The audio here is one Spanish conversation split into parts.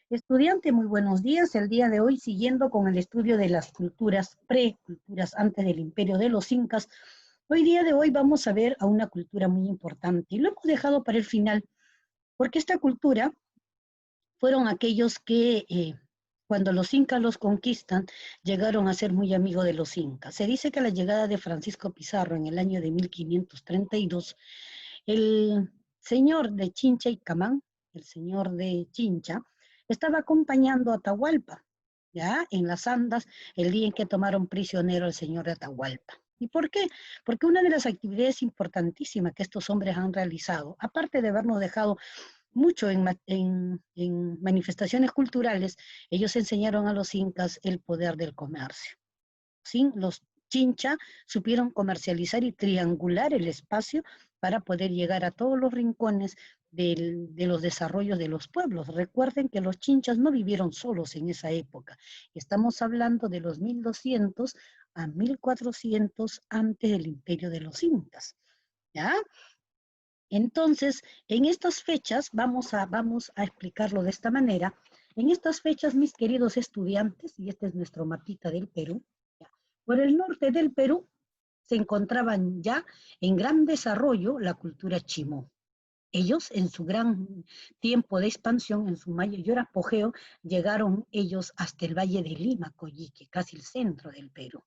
Estudiante, muy buenos días. El día de hoy, siguiendo con el estudio de las culturas preculturas antes del imperio de los incas, hoy día de hoy vamos a ver a una cultura muy importante y lo hemos dejado para el final, porque esta cultura fueron aquellos que cuando los incas los conquistan, llegaron a ser muy amigos de los incas. Se dice que a la llegada de Francisco Pizarro en el año de 1532, el señor de Chincha y Camán, el señor de Chincha, estaba acompañando a Atahualpa, ¿ya? En las andas, el día en que tomaron prisionero al señor de Atahualpa. ¿Y por qué? Porque una de las actividades importantísimas que estos hombres han realizado, aparte de habernos dejado mucho en manifestaciones culturales, ellos enseñaron a los incas el poder del comercio. ¿Sí? Los Chincha supieron comercializar y triangular el espacio para poder llegar a todos los rincones de los desarrollos de los pueblos. Recuerden que los chinchas no vivieron solos en esa época. Estamos hablando de los 1200 a 1400 antes del imperio de los incas. ¿Ya? Entonces, en estas fechas, vamos a explicarlo de esta manera. En estas fechas, mis queridos estudiantes, y este es nuestro mapita del Perú, ya, por el norte del Perú se encontraban ya en gran desarrollo la cultura chimú. Ellos, en su gran tiempo de expansión, en su mayor apogeo, llegaron ellos hasta el Valle de Lima, Coyique, casi el centro del Perú.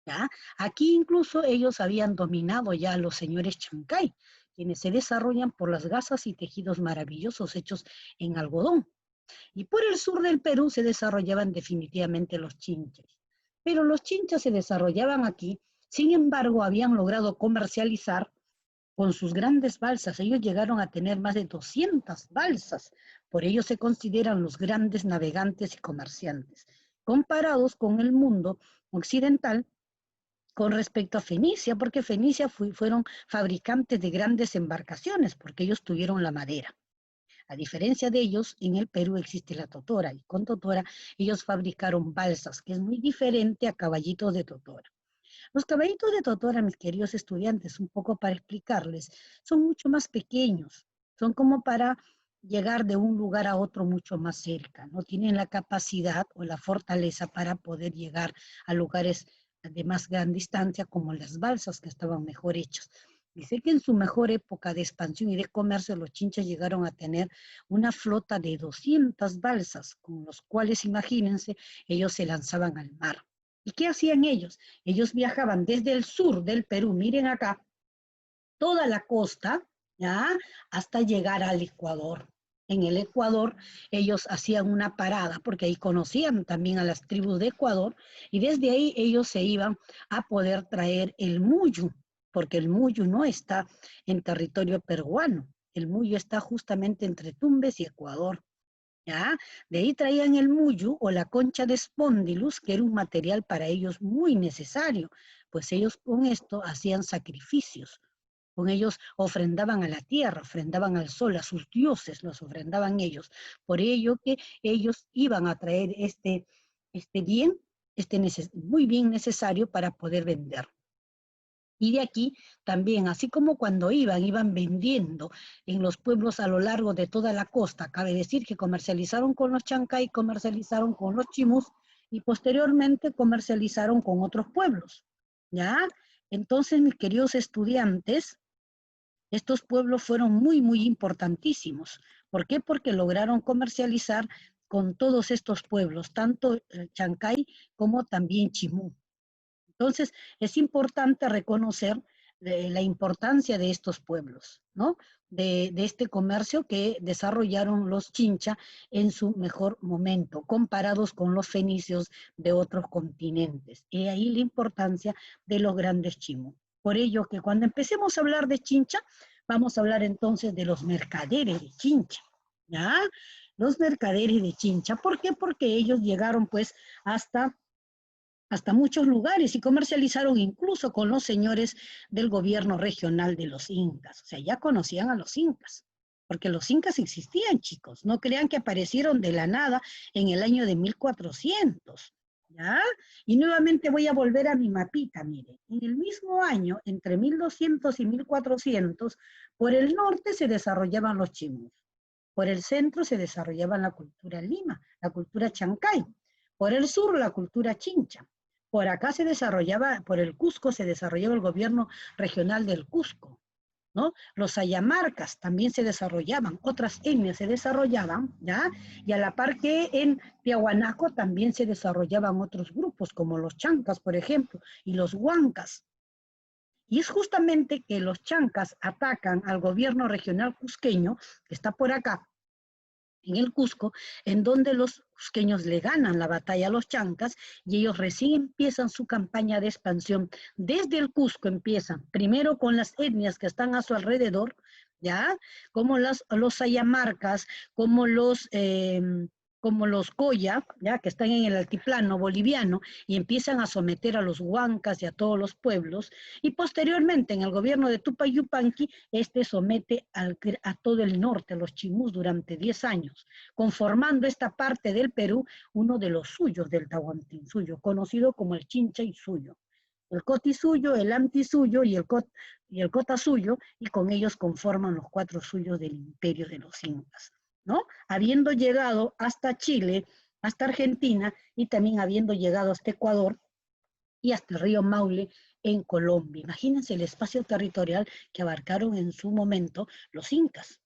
¿Ya? Aquí incluso ellos habían dominado ya a los señores Chancay, quienes se desarrollan por las gasas y tejidos maravillosos hechos en algodón. Y por el sur del Perú se desarrollaban definitivamente los chinches. Pero los chinches se desarrollaban aquí, sin embargo, habían logrado comercializar con sus grandes balsas. Ellos llegaron a tener más de 200 balsas. Por ello se consideran los grandes navegantes y comerciantes, comparados con el mundo occidental con respecto a Fenicia, porque Fenicia fueron fabricantes de grandes embarcaciones, porque ellos tuvieron la madera. A diferencia de ellos, en el Perú existe la totora, y con totora ellos fabricaron balsas, que es muy diferente a caballitos de totora. Los caballitos de totora, mis queridos estudiantes, un poco para explicarles, son mucho más pequeños, son como para llegar de un lugar a otro mucho más cerca, no tienen la capacidad o la fortaleza para poder llegar a lugares de más gran distancia como las balsas que estaban mejor hechas. Dice que en su mejor época de expansión y de comercio los chinchas llegaron a tener una flota de 200 balsas, con los cuales, imagínense, ellos se lanzaban al mar. ¿Y qué hacían ellos? Ellos viajaban desde el sur del Perú, miren acá, toda la costa, ¿ya? Hasta llegar al Ecuador. En el Ecuador ellos hacían una parada porque ahí conocían también a las tribus de Ecuador y desde ahí ellos se iban a poder traer el muyu, porque el muyu no está en territorio peruano, el muyu está justamente entre Tumbes y Ecuador. ¿Ya? De ahí traían el muyu o la concha de espondilus, que era un material para ellos muy necesario, pues ellos con esto hacían sacrificios. Con ellos ofrendaban a la tierra, ofrendaban al sol, a sus dioses, los ofrendaban ellos. Por ello que ellos iban a traer este bien, muy bien necesario para poder vender. Y de aquí también, así como cuando iban vendiendo en los pueblos a lo largo de toda la costa. Cabe decir que comercializaron con los chancay, comercializaron con los chimus y posteriormente comercializaron con otros pueblos. ¿Ya? Entonces, mis queridos estudiantes, estos pueblos fueron muy importantísimos. ¿Por qué? Porque lograron comercializar con todos estos pueblos, tanto chancay como también chimú. Entonces, es importante reconocer la importancia de estos pueblos, ¿no? De este comercio que desarrollaron los chincha en su mejor momento, comparados con los fenicios de otros continentes. Y ahí la importancia de los grandes chimú. Por ello que cuando empecemos a hablar de chincha, vamos a hablar entonces de los mercaderes de chincha, ¿ya? Los mercaderes de chincha. ¿Por qué? Porque ellos llegaron pues hasta muchos lugares y comercializaron incluso con los señores del gobierno regional de los incas. O sea, ya conocían a los incas, porque los incas existían, chicos. No crean que aparecieron de la nada en el año de 1400. ¿Ya? Y nuevamente voy a volver a mi mapita, mire. En el mismo año, entre 1200 y 1400, por el norte se desarrollaban los chimus. Por el centro se desarrollaba la cultura Lima, la cultura Chancay. Por el sur, la cultura Chincha. Por acá se desarrollaba, por el Cusco se desarrollaba el gobierno regional del Cusco, ¿no? Los ayamarcas también se desarrollaban, otras etnias se desarrollaban, ¿ya? Y a la par que en Tiahuanaco también se desarrollaban otros grupos, como los chancas, por ejemplo, y los huancas. Y es justamente que los chancas atacan al gobierno regional cusqueño, que está por acá, en el Cusco, en donde los cusqueños le ganan la batalla a los chancas y ellos recién empiezan su campaña de expansión. Desde el Cusco empiezan, primero con las etnias que están a su alrededor, ¿ya? Como los ayamarcas, como los Coya, ¿ya? Que están en el altiplano boliviano, y empiezan a someter a los huancas y a todos los pueblos, y posteriormente en el gobierno de Tupac Yupanqui, este somete a todo el norte, a los chimús, durante 10 años, conformando esta parte del Perú uno de los suyos del Tahuantinsuyo, conocido como el Chincha y Suyo. El Cotisuyo, el Antisuyo y el Cotasuyo, y con ellos conforman los 4 suyos del imperio de los incas, ¿no? Habiendo llegado hasta Chile, hasta Argentina, y también habiendo llegado hasta Ecuador y hasta el río Maule en Colombia. Imagínense el espacio territorial que abarcaron en su momento los incas,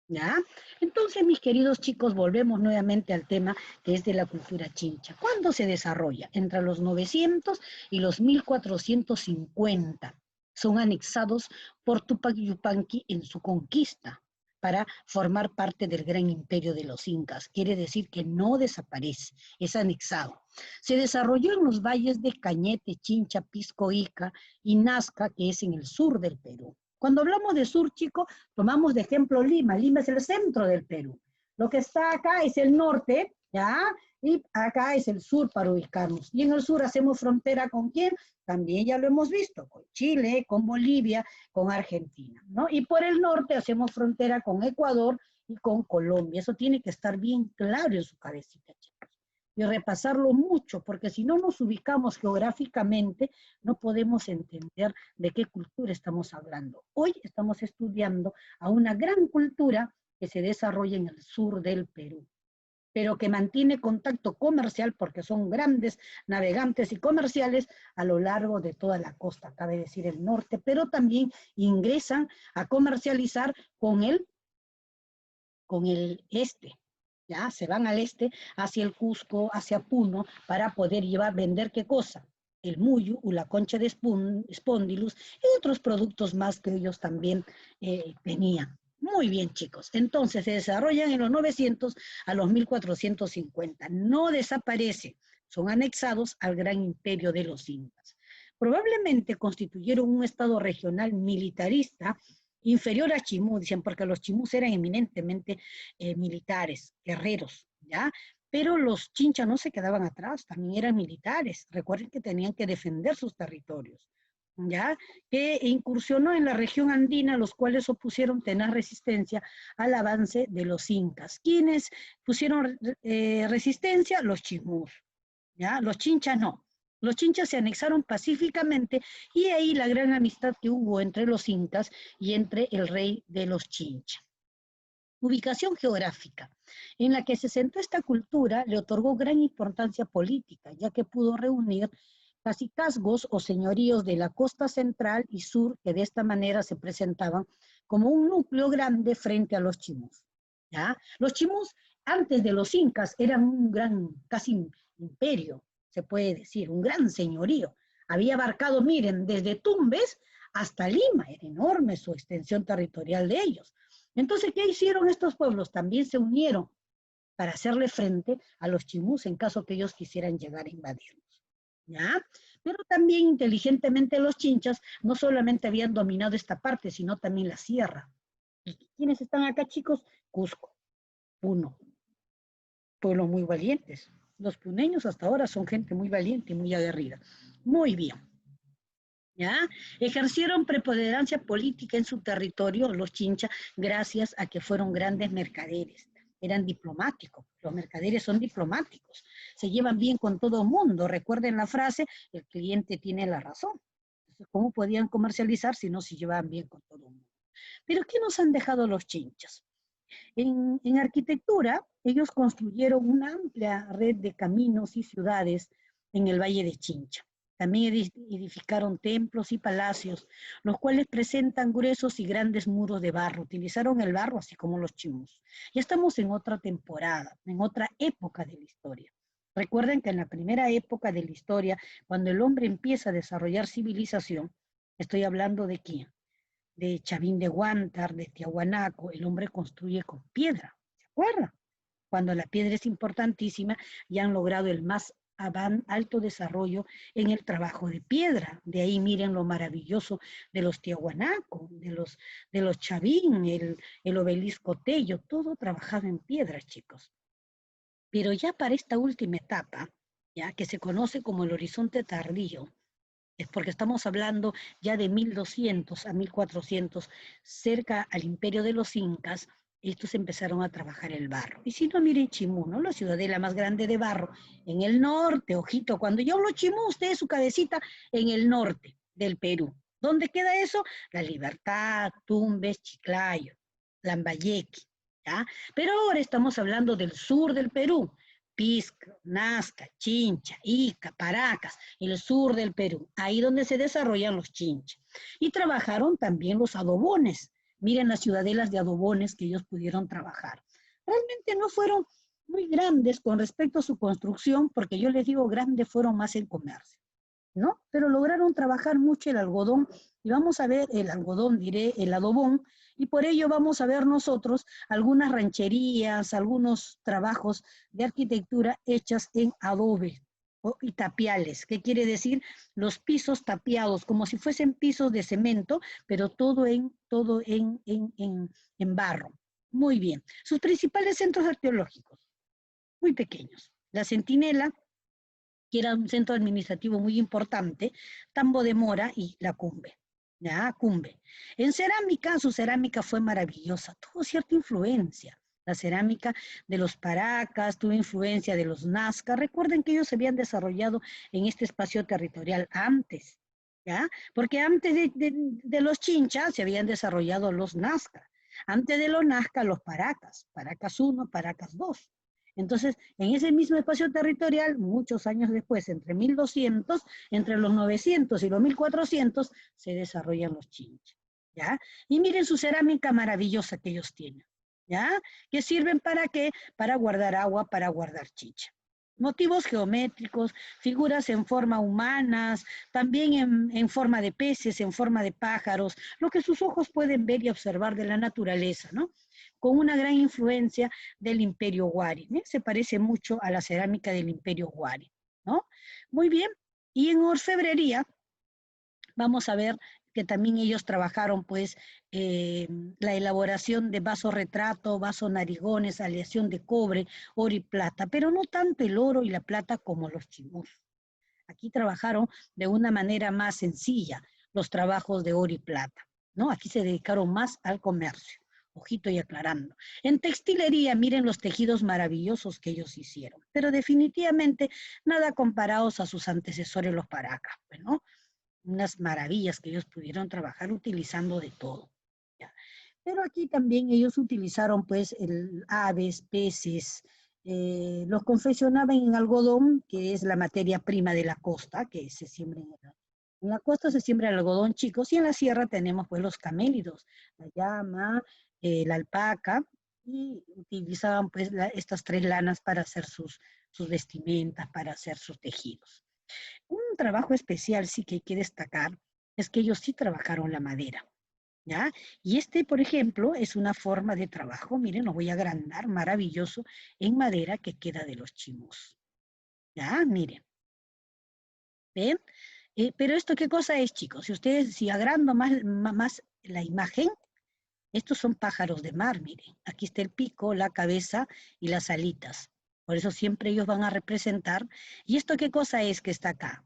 ¿ya? Entonces, mis queridos chicos, volvemos nuevamente al tema que es de la cultura chincha. ¿Cuándo se desarrolla? Entre los 900 y los 1450. Son anexados por Tupac Yupanqui en su conquista para formar parte del gran imperio de los incas. Quiere decir que no desaparece, es anexado. Se desarrolló en los valles de Cañete, Chincha, Pisco, Ica y Nazca, que es en el sur del Perú. Cuando hablamos de sur, chicos, tomamos de ejemplo Lima. Lima es el centro del Perú. Lo que está acá es el norte, ¿ya? Y acá es el sur para ubicarnos. Y en el sur hacemos frontera ¿con quién? También ya lo hemos visto, con Chile, con Bolivia, con Argentina, ¿no? Y por el norte hacemos frontera con Ecuador y con Colombia. Eso tiene que estar bien claro en su cabecita, chicos. Y repasarlo mucho, porque si no nos ubicamos geográficamente, no podemos entender de qué cultura estamos hablando. Hoy estamos estudiando a una gran cultura que se desarrolla en el sur del Perú, pero que mantiene contacto comercial porque son grandes navegantes y comerciales a lo largo de toda la costa, cabe decir el norte, pero también ingresan a comercializar con el este. Ya se van al este, hacia el Cusco, hacia Puno, para poder vender ¿qué cosa? El muyu o la concha de espondilus y otros productos más que ellos también tenían. Muy bien, chicos. Entonces se desarrollan en los 900 a los 1450. No desaparece. Son anexados al gran imperio de los incas. Probablemente constituyeron un estado regional militarista inferior a Chimú, dicen, porque los chimús eran eminentemente militares, guerreros, ¿ya? Pero los chinchas no se quedaban atrás, también eran militares. Recuerden que tenían que defender sus territorios, ¿ya? Que incursionó en la región andina, los cuales opusieron tenaz resistencia al avance de los incas. ¿Quiénes pusieron resistencia? Los chimús, ¿ya? Los chinchas no. Los chinchas se anexaron pacíficamente y ahí la gran amistad que hubo entre los incas y entre el rey de los chinchas. Ubicación geográfica, en la que se sentó esta cultura, le otorgó gran importancia política, ya que pudo reunir cacicazgos o señoríos de la costa central y sur, que de esta manera se presentaban como un núcleo grande frente a los chimús, ¿ya? Los chimús, antes de los incas, eran un gran, casi imperio, se puede decir, un gran señorío. Había abarcado, miren, desde Tumbes hasta Lima, era enorme su extensión territorial de ellos. Entonces, ¿qué hicieron estos pueblos? También se unieron para hacerle frente a los chimús en caso que ellos quisieran llegar a invadirnos, ¿ya? Pero también inteligentemente los chinchas no solamente habían dominado esta parte, sino también la sierra. ¿Y quiénes están acá, chicos? Cusco, Puno, pueblos muy valientes. Los puneños hasta ahora son gente muy valiente y muy aguerrida. Muy bien. ¿Ya? Ejercieron preponderancia política en su territorio los chinchas gracias a que fueron grandes mercaderes, eran diplomáticos, los mercaderes son diplomáticos, se llevan bien con todo el mundo, recuerden la frase, el cliente tiene la razón. Entonces, ¿cómo podían comercializar si no se llevaban bien con todo el mundo? Pero ¿qué nos han dejado los chinchas? En arquitectura, ellos construyeron una amplia red de caminos y ciudades en el Valle de Chincha. También edificaron templos y palacios, los cuales presentan gruesos y grandes muros de barro. Utilizaron el barro así como los chimús. Ya estamos en otra temporada, en otra época de la historia. Recuerden que en la primera época de la historia, cuando el hombre empieza a desarrollar civilización, estoy hablando de quién, de Chavín de Huántar, de Tiahuanaco, el hombre construye con piedra, ¿se acuerdan? Cuando la piedra es importantísima y han logrado el más alto desarrollo en el trabajo de piedra. De ahí miren lo maravilloso de los Tiahuanaco, de los Chavín, el obelisco Tello, todo trabajado en piedra, chicos. Pero ya para esta última etapa, ya que se conoce como el horizonte tardío, es porque estamos hablando ya de 1200 a 1400, cerca al imperio de los incas, estos empezaron a trabajar el barro. Y si no, miren Chimú, ¿no? La ciudadela más grande de barro, en el norte, ojito, cuando yo hablo Chimú, usted su cabecita en el norte del Perú. ¿Dónde queda eso? La Libertad, Tumbes, Chiclayo, Lambayeque, ¿ya? Pero ahora estamos hablando del sur del Perú, Pisco, Nazca, Chincha, Ica, Paracas, el sur del Perú, ahí donde se desarrollan los chinchas. Y trabajaron también los adobones. Miren las ciudadelas de adobones que ellos pudieron trabajar. Realmente no fueron muy grandes con respecto a su construcción, porque yo les digo grandes fueron más en comercio, ¿no? Pero lograron trabajar mucho el algodón, y vamos a ver el algodón, diré, el adobón, y por ello vamos a ver nosotros algunas rancherías, algunos trabajos de arquitectura hechas en adobe y tapiales. ¿Qué quiere decir? Los pisos tapiados, como si fuesen pisos de cemento, pero todo en barro. Muy bien. Sus principales centros arqueológicos, muy pequeños. La Centinela, que era un centro administrativo muy importante, Tambo de Mora y La Cumbe. ¿Ya? Cumbe. En cerámica, su cerámica fue maravillosa, tuvo cierta influencia. La cerámica de los Paracas, tuvo influencia de los Nazca. Recuerden que ellos se habían desarrollado en este espacio territorial antes, ¿ya? Porque antes de los Chinchas se habían desarrollado los Nazca. Antes de los Nazca, los Paracas, Paracas 1, Paracas 2. Entonces, en ese mismo espacio territorial, muchos años después, entre 1200, entre los 900 y los 1400, se desarrollan los chinches, ¿ya? Y miren su cerámica maravillosa que ellos tienen, ¿ya? Que sirven para qué? Para guardar agua, para guardar chicha. Motivos geométricos, figuras en forma humanas, también en forma de peces, en forma de pájaros, lo que sus ojos pueden ver y observar de la naturaleza, ¿no? Con una gran influencia del Imperio Huari, ¿eh? Se parece mucho a la cerámica del Imperio Huari, ¿no? Muy bien, y en orfebrería vamos a ver que también ellos trabajaron pues la elaboración de vaso retrato, vaso narigones, aleación de cobre, oro y plata, pero no tanto el oro y la plata como los chimús. Aquí trabajaron de una manera más sencilla los trabajos de oro y plata, ¿no? Aquí se dedicaron más al comercio. Ojito y aclarando. En textilería, miren los tejidos maravillosos que ellos hicieron, pero definitivamente nada comparados a sus antecesores los Paracas, pues, ¿no? Unas maravillas que ellos pudieron trabajar utilizando de todo, ¿ya? Pero aquí también ellos utilizaron pues aves, peces, los confeccionaban en algodón, que es la materia prima de la costa, que se siembra en la costa se siembra el algodón, chicos, y en la sierra tenemos pues los camélidos, la llama, la alpaca, y utilizaban pues estas tres lanas para hacer sus vestimentas, para hacer sus tejidos. Un trabajo especial sí que hay que destacar es que ellos sí trabajaron la madera, ¿ya? Y este, por ejemplo, es una forma de trabajo, miren, lo voy a agrandar, maravilloso, en madera que queda de los chimos, ¿ya? Miren, ¿ven? Pero esto, ¿qué cosa es, chicos? Si ustedes, si agrando más la imagen, estos son pájaros de mar, miren. Aquí está el pico, la cabeza y las alitas. Por eso siempre ellos van a representar. ¿Y esto qué cosa es que está acá?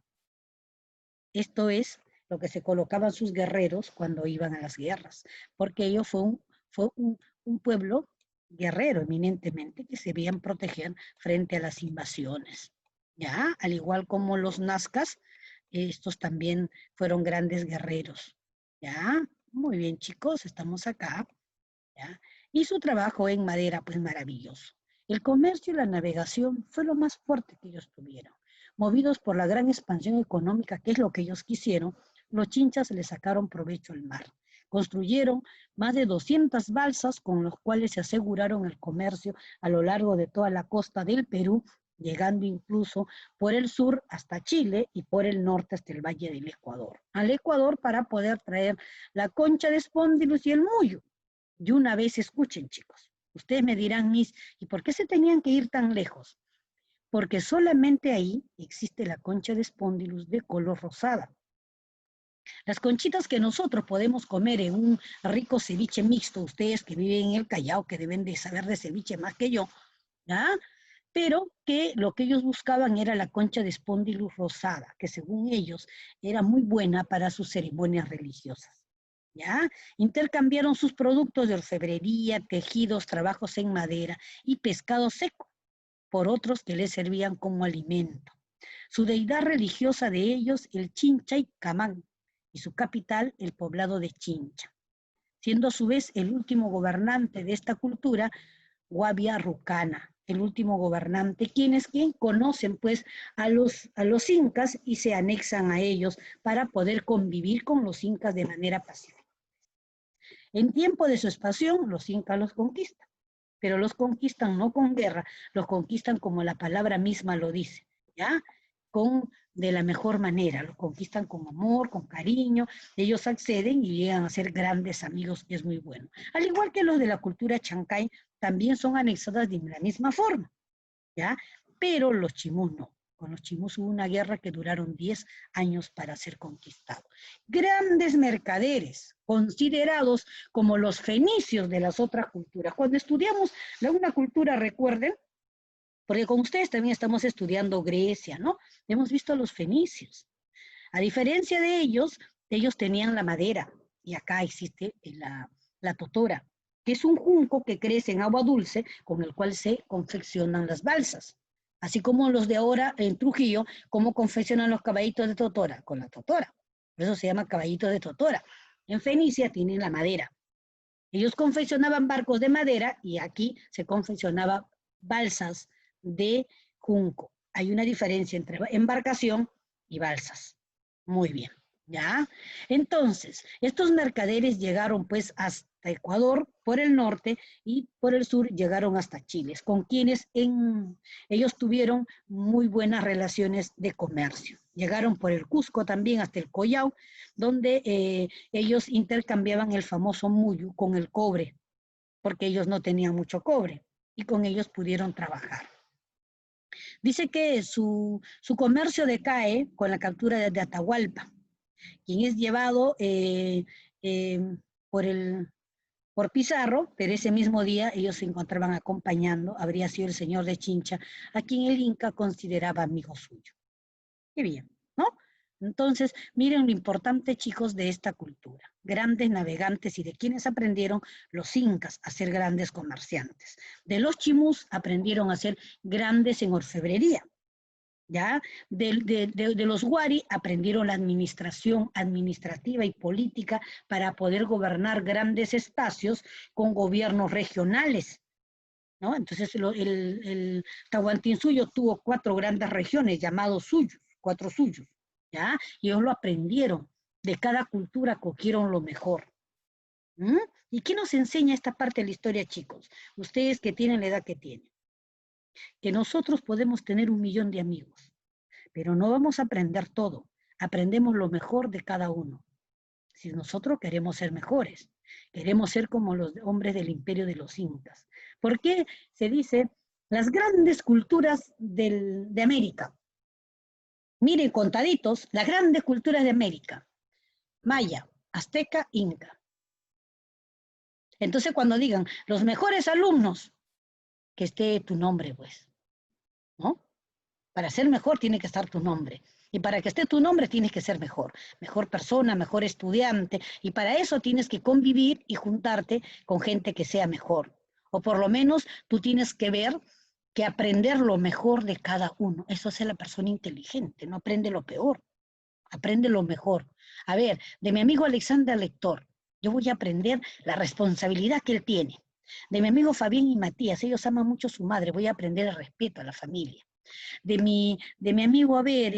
Esto es lo que se colocaban sus guerreros cuando iban a las guerras, porque ellos fue un pueblo guerrero eminentemente que se veían proteger frente a las invasiones. ¿Ya? Al igual como los nazcas, estos también fueron grandes guerreros. ¿Ya? Muy bien, chicos, estamos acá. ¿Ya? Y su trabajo en madera, pues maravilloso. El comercio y la navegación fue lo más fuerte que ellos tuvieron. Movidos por la gran expansión económica, que es lo que ellos quisieron, los chinchas le sacaron provecho al mar. Construyeron más de 200 balsas con los cuales se aseguraron el comercio a lo largo de toda la costa del Perú, llegando incluso por el sur hasta Chile y por el norte hasta el Valle del Ecuador. Al Ecuador para poder traer la concha de espóndilus y el muyo. Y una vez escuchen, chicos, ustedes me dirán, Miss, ¿y por qué se tenían que ir tan lejos? Porque solamente ahí existe la concha de espóndilus de color rosada. Las conchitas que nosotros podemos comer en un rico ceviche mixto, ustedes que viven en el Callao, que deben de saber de ceviche más que yo, ¿ya? Pero que lo que ellos buscaban era la concha de espóndilus rosada, que según ellos era muy buena para sus ceremonias religiosas. ¿Ya? Intercambiaron sus productos de orfebrería, tejidos, trabajos en madera y pescado seco por otros que les servían como alimento. Su deidad religiosa de ellos, el Chinchaycamán, y su capital, el poblado de Chincha, siendo a su vez el último gobernante de esta cultura, Guavia Rucana, el último gobernante, quienes conocen pues a los incas y se anexan a ellos para poder convivir con los incas de manera pacífica. En tiempo de su expansión, los incas los conquistan, pero los conquistan no con guerra, los conquistan como la palabra misma lo dice, ¿ya? De la mejor manera, los conquistan con amor, con cariño, ellos acceden y llegan a ser grandes amigos, y es muy bueno. Al igual que los de la cultura chancay, también son anexadas de la misma forma, ¿ya? Pero los chimús no. Con los chimús hubo una guerra que duraron 10 años para ser conquistado. Grandes mercaderes, considerados como los fenicios de las otras culturas. Cuando estudiamos una cultura, recuerden, porque con ustedes también estamos estudiando Grecia, ¿no? Hemos visto a los fenicios. A diferencia de ellos tenían la madera, y acá existe la totora, que es un junco que crece en agua dulce con el cual se confeccionan las balsas. Así como los de ahora en Trujillo, cómo confeccionan los caballitos de totora, con la totora. Por eso se llama caballito de totora. En Fenicia tienen la madera. Ellos confeccionaban barcos de madera y aquí se confeccionaban balsas de junco. Hay una diferencia entre embarcación y balsas. Muy bien, ¿ya? Entonces, estos mercaderes llegaron pues hasta Ecuador por el norte y por el sur llegaron hasta Chile, con quienes ellos tuvieron muy buenas relaciones de comercio. Llegaron por el Cusco también hasta el Collao, donde ellos intercambiaban el famoso muyu con el cobre, porque ellos no tenían mucho cobre y con ellos pudieron trabajar. Dice que su comercio decae con la captura de Atahualpa, quien es llevado por Pizarro, pero ese mismo día ellos se encontraban acompañando, habría sido el señor de Chincha, a quien el Inca consideraba amigo suyo. Qué bien, ¿no? Entonces, miren lo importante, chicos, de esta cultura. Grandes navegantes y de quienes aprendieron los incas a ser grandes comerciantes. De los chimús aprendieron a ser grandes en orfebrería. ¿Ya? De los Wari aprendieron la administración administrativa y política para poder gobernar grandes espacios con gobiernos regionales, ¿no? Entonces el Tahuantinsuyo tuvo 4 grandes regiones llamados suyos, 4 suyos, ¿ya? Y ellos lo aprendieron, de cada cultura cogieron lo mejor. ¿Mm? ¿Y qué nos enseña esta parte de la historia, chicos? Ustedes que tienen la edad que tienen. Que nosotros podemos tener 1.000.000 de amigos, pero no vamos a aprender todo, aprendemos lo mejor de cada uno. Si nosotros queremos ser mejores, queremos ser como los hombres del imperio de los incas. ¿Por qué se dice las grandes culturas de América? Miren, contaditos, las grandes culturas de América: maya, azteca, inca. Entonces cuando digan los mejores alumnos, que esté tu nombre, pues, ¿no? Para ser mejor tiene que estar tu nombre. Y para que esté tu nombre tienes que ser mejor. Mejor persona, mejor estudiante. Y para eso tienes que convivir y juntarte con gente que sea mejor. O por lo menos tú tienes que ver que aprender lo mejor de cada uno. Eso hace la persona inteligente. No aprende lo peor. Aprende lo mejor. A ver, de mi amigo Alexander Lector, yo voy a aprender la responsabilidad que él tiene. De mi amigo Fabián y Matías, ellos aman mucho a su madre, voy a aprender el respeto a la familia. De mi amigo, a ver,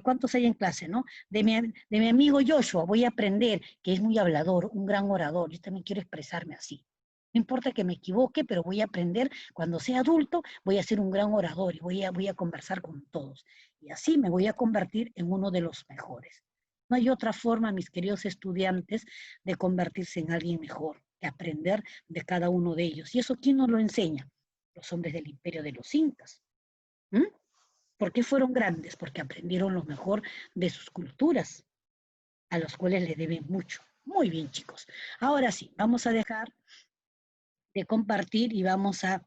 ¿cuántos hay en clase, no? De mi amigo Joshua, voy a aprender que es muy hablador, un gran orador, yo también quiero expresarme así. No importa que me equivoque, pero voy a aprender, cuando sea adulto, voy a ser un gran orador y voy a conversar con todos. Y así me voy a convertir en uno de los mejores. No hay otra forma, mis queridos estudiantes, de convertirse en alguien mejor, que aprender de cada uno de ellos. ¿Y eso quién nos lo enseña? Los hombres del imperio de los incas. ¿Mm? ¿Por qué fueron grandes? Porque aprendieron lo mejor de sus culturas, a los cuales le deben mucho. Muy bien, chicos. Ahora sí, vamos a dejar de compartir y vamos a